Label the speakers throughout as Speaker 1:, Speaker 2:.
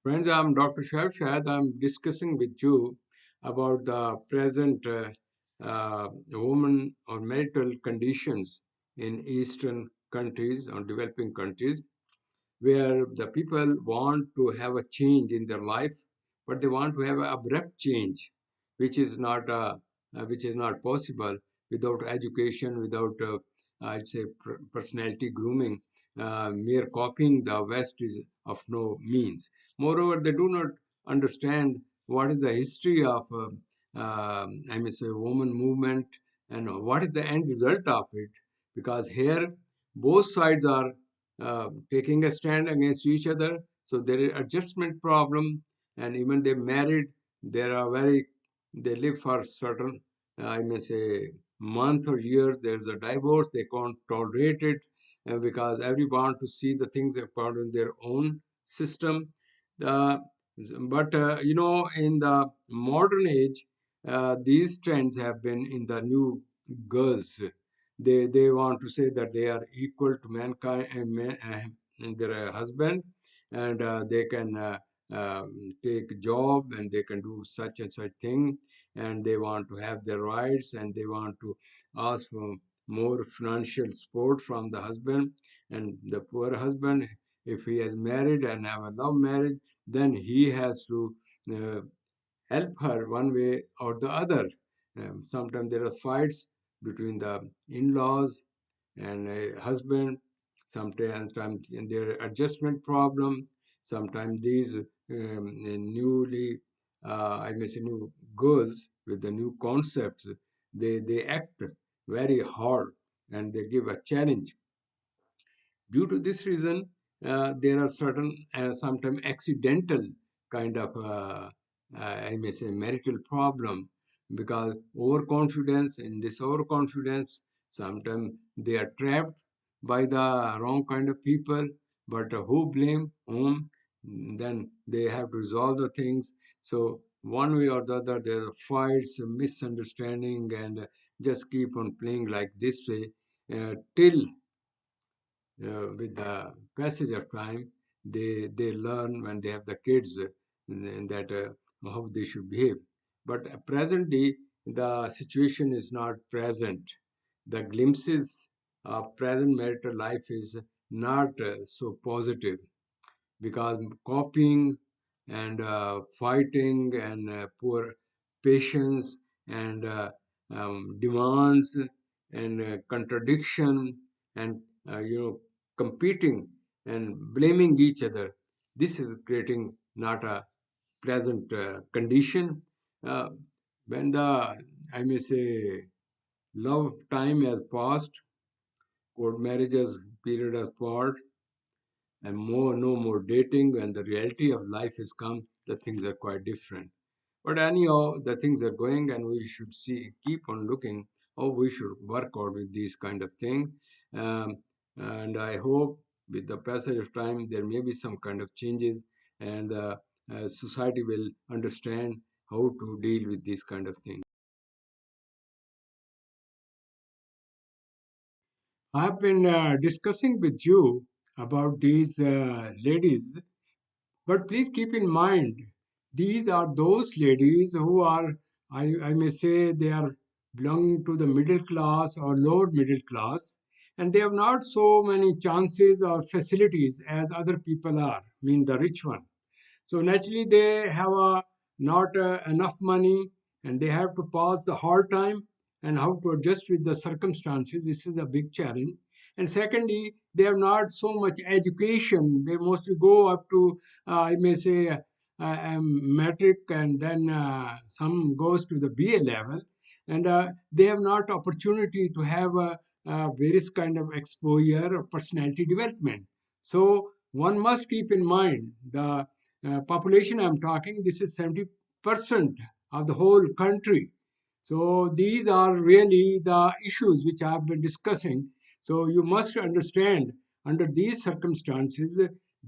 Speaker 1: Friends, I'm Dr. Shahid. I'm discussing with you about the present woman or marital conditions in Eastern countries or developing countries, where the people want to have a change in their life, but they want to have an abrupt change, which is not possible without education, without I'd say personality grooming. Mere copying the West is of no means. Moreover, they do not understand what is the history of I mean say woman movement and what is the end result of it, because here both sides are taking a stand against each other. So there is adjustment problem, and even they married, there are they live for certain, I may say, month or years. There's a divorce. They can't tolerate it, because everyone want to see the things according to their own system. Uh, but in the modern age, these trends have been in the new girls. They want to say that they are equal to mankind and their husband, and they can take job and they can do such and such thing, and they want to have their rights, and they want to ask for more financial support from the husband. And the poor husband, if he has married and have a love marriage, then he has to uh, help her one way or the other. Sometimes there are fights between the in-laws and a husband. Sometimes there are adjustment problem. Sometimes these newly, I may say, new girls with the new concepts, they act very hard and they give a challenge. Due to this reason, there are certain sometimes accidental kind of I may say marital problem, because overconfidence. In this overconfidence, sometimes they are trapped by the wrong kind of people. But who blame whom? Then they have to resolve the things. So one way or the other, there are fights, misunderstanding, and just keep on playing like this way till with the passage of time, they learn when they have the kids that how they should behave. But presently, the situation is not present. The glimpses of present marital life is not so positive, because copying and fighting and poor patience and demands and contradiction and competing and blaming each other. This is creating not a pleasant condition. Uh, when the, I may say, love time has passed, court marriages period has passed, and no more dating. When the reality of life has come, the things are quite different. But anyhow, the things are going, and we should keep on looking how we should work out with these kind of things. um, and I hope with the passage of time there may be some kind of changes, and society will understand how to deal with these kind of things. I've been discussing with you about these ladies. But please keep in mind, these are those ladies who are, I may say, they are belonging to the middle class or lower middle class, and they have not so many chances or facilities as other people are, I mean the rich one. So naturally, they have not enough money, and they have to pass the hard time and how to adjust with the circumstances. This is a big challenge. And secondly, they have not so much education. They mostly go up to, I may say, metric, and then some goes to the BA level, and they have not opportunity to have various kind of exposure or personality development. So one must keep in mind the population I'm talking, this is 70% of the whole country. So these are really the issues which I've been discussing. So you must understand, under these circumstances,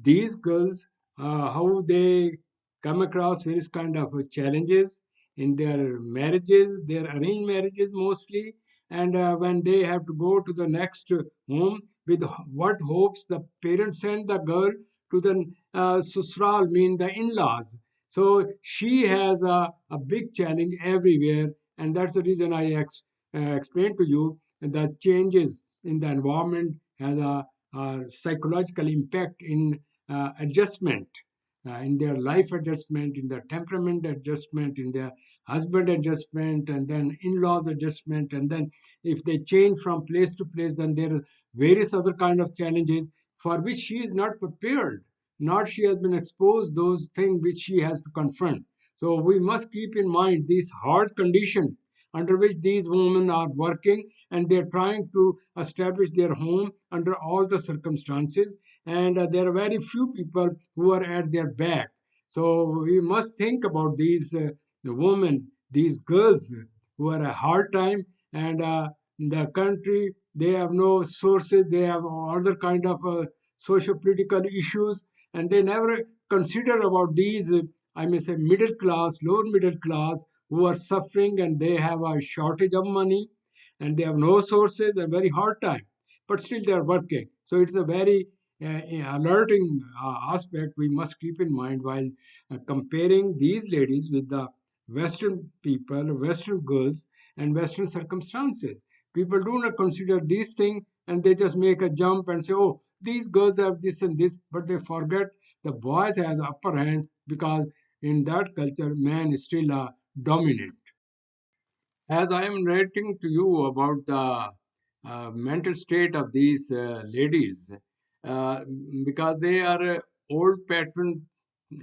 Speaker 1: these girls, how they come across various kind of challenges in their marriages, their arranged marriages mostly, and when they have to go to the next home, with what hopes the parents send the girl to the susral mean the in-laws. So she has a big challenge everywhere, and that's the reason I explained to you that changes in the environment has a psychological impact in adjustment, in their life adjustment, in their temperament adjustment, in their husband adjustment, and then in-laws adjustment, and then if they change from place to place, then there are various other kind of challenges for which she is not prepared, not she has been exposed those things which she has to confront. So we must keep in mind these hard conditions under which these women are working, and they're trying to establish their home under all the circumstances, and there are very few people who are at their back. So we must think about these the women, these girls who are a hard time, and the country, they have no sources, they have other kind of socio-political issues, and they never consider about these, I may say, middle class, lower middle class, who are suffering and they have a shortage of money and they have no sources, a very hard time, but still they are working. So it's a very alerting aspect we must keep in mind while comparing these ladies with the Western people, Western girls, and Western circumstances. People do not consider these things and they just make a jump and say, oh, these girls have this and this, but they forget the boys has upper hand because in that culture, man is still a dominant. As I am narrating to you about the mental state of these ladies, uh, because they are old pattern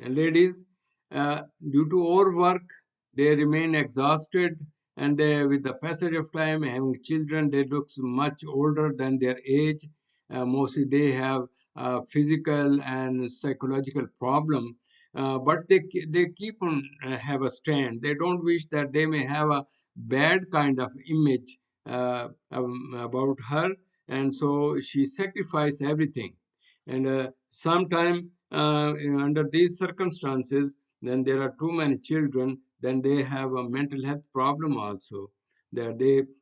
Speaker 1: ladies, due to overwork, they remain exhausted, and they, with the passage of time, having children, they look much older than their age. Mostly, they have physical and psychological problem, but they keep on have a stand. They don't wish that they may have a bad kind of image about her, and so she sacrificed everything. And sometime under these circumstances, then there are too many children, then they have a mental health problem also. That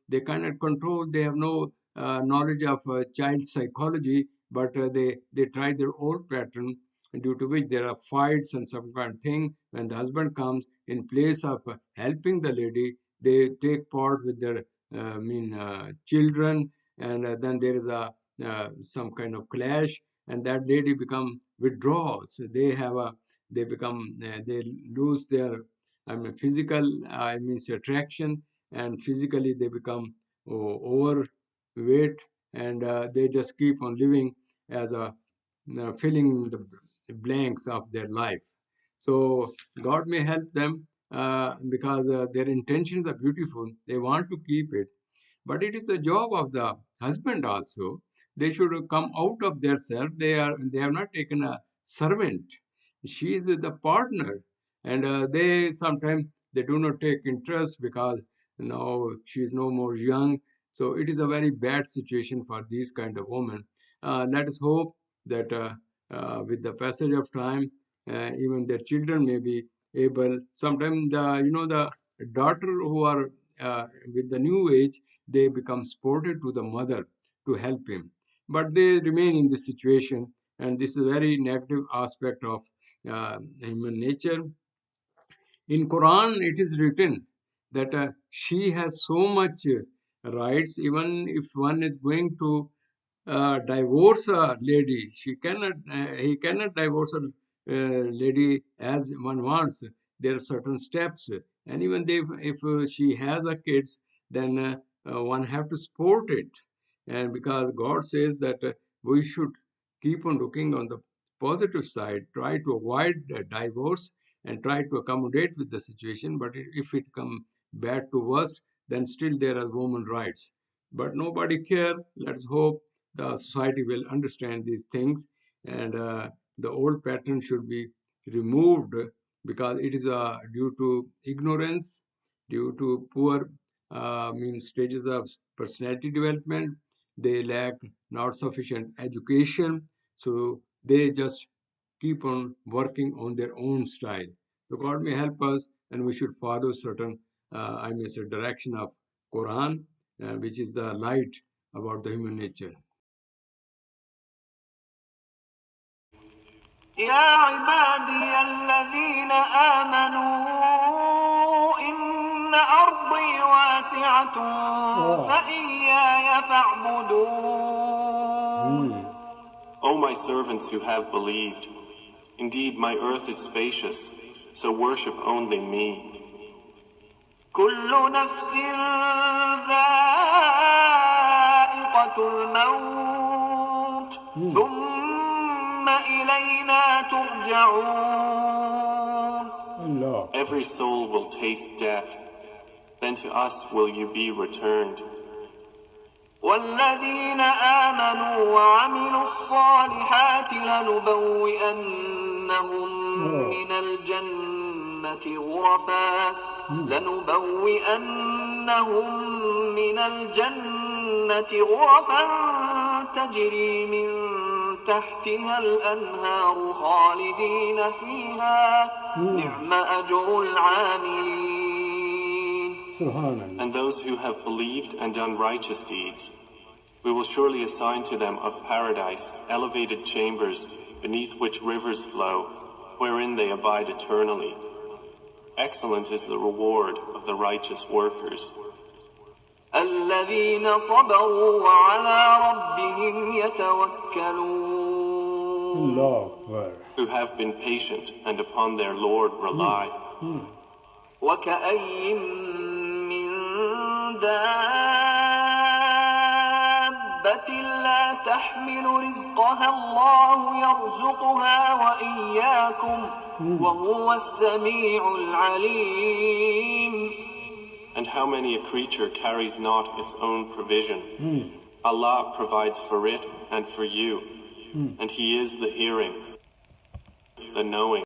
Speaker 1: they cannot control, they have no knowledge of child psychology, but they try their old pattern, due to which there are fights and some kind of thing. When the husband comes, in place of helping the lady, they take part with their children, and then there is a some kind of clash, and that lady become withdraws. They have a they become they lose their physical attraction, and physically they become overweight, and they just keep on living as a filling the blanks of their life. So God may help them because their intentions are beautiful. They want to keep it, but it is the job of the husband also. They should come out of their self. They have not taken a servant. She is the partner, and they sometimes they do not take interest because now she is no more young. So it is a very bad situation for these kind of women. Let us hope that with the passage of time, even their children may be able. Sometimes the daughter who are with the new age, they become supported to the mother to help him, but they remain in this situation, and this is a very negative aspect of human nature. In Quran, it is written that she has so much rights. Even if one is going to divorce a lady, he cannot divorce a lady as one wants. There are certain steps, and even if she has a kids, then one have to support it. And because God says that we should keep on looking on the positive side, try to avoid divorce and try to accommodate with the situation. But if it come bad to worse, then still there are women rights. But nobody care. Let's hope the society will understand these things, and the old pattern should be removed, because it is due to ignorance, due to poor stages of personality development. They lack not sufficient education, so they just keep on working on their own style. So God may help us, and we should follow certain, I may say, direction of Quran, which is the light about the human nature.
Speaker 2: يا عبادي الذين آمنوا إن أرضي واسعة فإياي فاعبدون.
Speaker 3: O my servants who have believed, indeed my earth is spacious, so worship only me.
Speaker 2: كل نفس ذائقة الموت ثم إلينا ترجعون.
Speaker 3: Every soul will taste death, then to us will you be returned.
Speaker 2: والذين آمنوا وعملوا الصالحات لنبوئنهم من الجنة غرفا تجري من تحتها الأنهار خالدين فيها نعم أجر العاملين.
Speaker 3: And those who have believed and done righteous deeds, we will surely assign to them of paradise elevated chambers beneath which rivers flow, wherein they abide eternally. Excellent is the reward of the righteous workers.
Speaker 2: الذين صبروا وعلى ربهم يتوكلون.
Speaker 3: Who have been patient and upon their Lord rely.
Speaker 2: وكأي من دابة لا تحمل رزقها الله يرزقها وإياكم وهو السميع العليم.
Speaker 3: And how many a creature carries not its own provision? Allah provides for it and for you, and He is the hearing, the knowing.